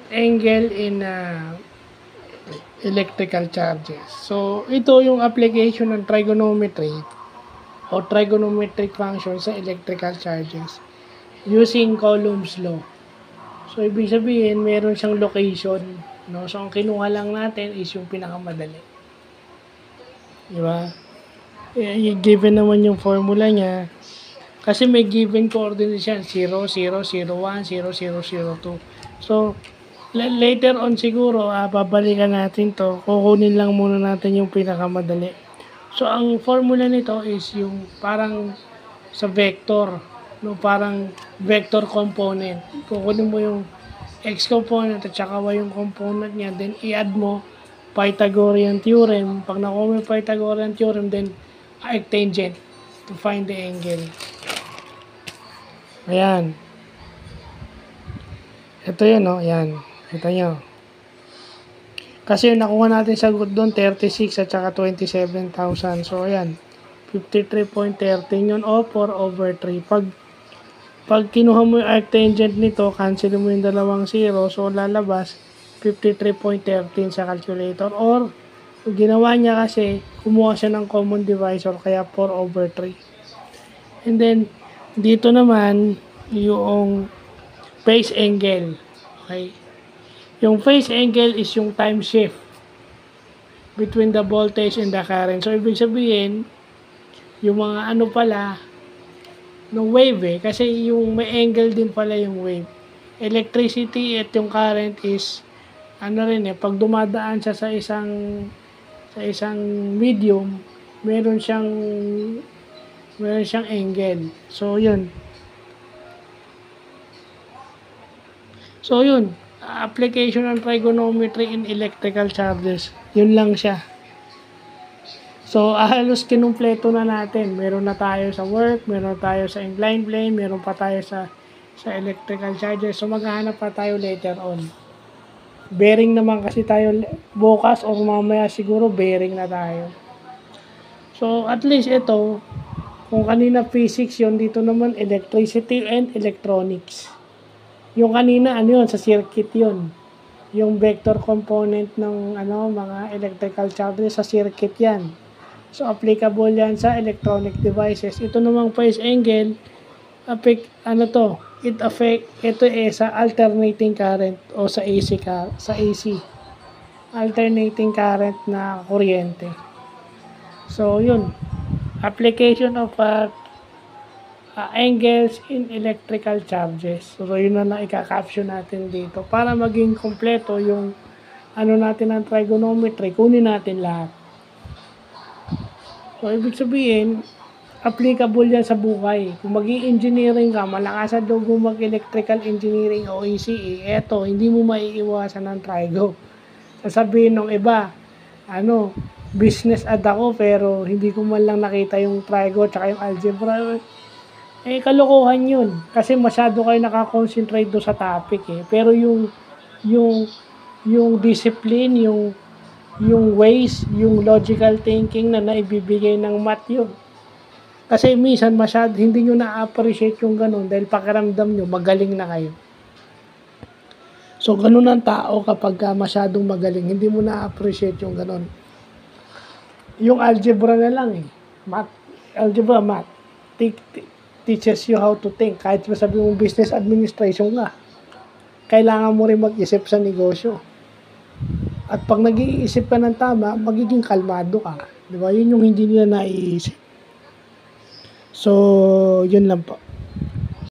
angle in electrical charges. So, ito yung application ng trigonometry o trigonometric function sa electrical charges using Coulomb's law. So, ibig sabihin, meron siyang location. No? So, ang kinuha lang natin is yung pinakamadali. Diba? Given naman yung formula niya. Kasi may given coordinates yan. 0, 0, 0, 1, 0, 0, 0, 2. So, later on siguro, babalikan natin to. Kukunin lang muna natin yung pinakamadali. So, ang formula nito is yung parang sa vector. No, parang vector component. Kukunin mo yung x component at saka y yung component niya. Then, i-add mo Pythagorean theorem. Pag nakuha mo yung Pythagorean theorem, then arctangent to find the angle. Ayan. Ito yun, no? Ayan. Kita nyo. Kasi yung nakuha natin sagot doon, 36 at saka 27,000. So, ayan. 53.13 yun o 4/3. Pag kinuha mo yung arctangent nito, cancel mo yung dalawang 0. So, lalabas 53.13 sa calculator. Or, ginawa niya kasi, kumuha siya ng common divisor, kaya 4/3. And then, dito naman, yung phase angle. Okay? Yung phase angle is yung time shift between the voltage and the current. So, ibig sabihin, yung mga ano pala, no wave kasi yung may angle din pala yung wave. Electricity at yung current is, ano rin pag dumadaan siya sa isang medium, meron siyang angle. So, yun. Application ng trigonometry in electrical charges. Yun lang siya. So, halos kinumpleto na natin. Meron na tayo sa work, meron na tayo sa inclined plane, meron pa tayo sa electrical charges. So, maghahanap pa tayo later on. Bearing naman kasi tayo bukas o mamaya siguro bearing na tayo. So, at least ito, kung kanina physics yun, dito naman electricity and electronics. Yung kanina, ano yun, sa circuit yun. Yung vector component ng mga electrical charges sa circuit yan. So, applicable yan sa electronic devices. Ito namang phase angle, ito sa alternating current o sa AC. Alternating current na kuryente. So, yun. Application of angles in electrical charges. So, yun na ika-caption natin dito para maging kompleto yung natin ng trigonometry. Kunin natin lahat. So, ibig sabihin, applicable yan sa buhay. Kung mag-i-engineering ka, malakasan daw kung mag-electrical engineering o ECE, eto, hindi mo maiiwasan ng trigo. Sasabihin ng iba, business ad ako, pero hindi ko man lang nakita yung trigo at yung algebra. Kalokohan yun. Kasi masyado kayo nakakonsentrate doon sa topic Pero yung discipline, yung ways, yung logical thinking na naibibigay ng math yun. Kasi minsan hindi nyo na-appreciate yung ganun dahil pakiramdam nyo, magaling na kayo. So, ganun ang tao kapag masyadong magaling. Hindi mo na-appreciate yung ganun. Yung algebra na lang Algebra, math. Teaches you how to think. Kahit sabi mong business administration ka, kailangan mo rin mag-isip sa negosyo. At pag nag-iisip ka ng tama, magiging kalmado ka. Diba? Yun yung hindi nila naiisip. So, yun lang po.